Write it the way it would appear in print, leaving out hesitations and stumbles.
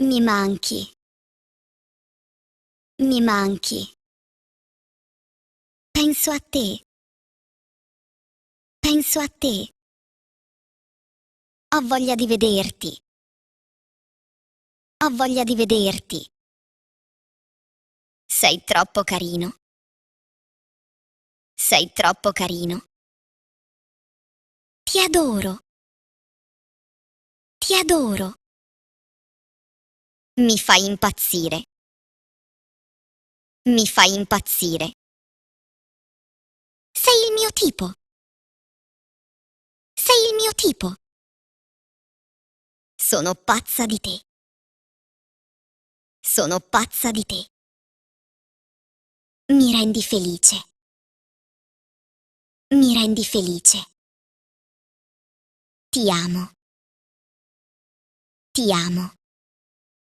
Mi manchi, mi manchi. Penso a te, penso a te. Ho voglia di vederti, ho voglia di vederti. Sei troppo carino, sei troppo carino. Ti adoro, ti adoro. Mi fai impazzire, mi fai impazzire. Sei il mio tipo, sei il mio tipo. Sono pazza di te, sono pazza di te. Mi rendi felice, mi rendi felice. Ti amo, ti amo.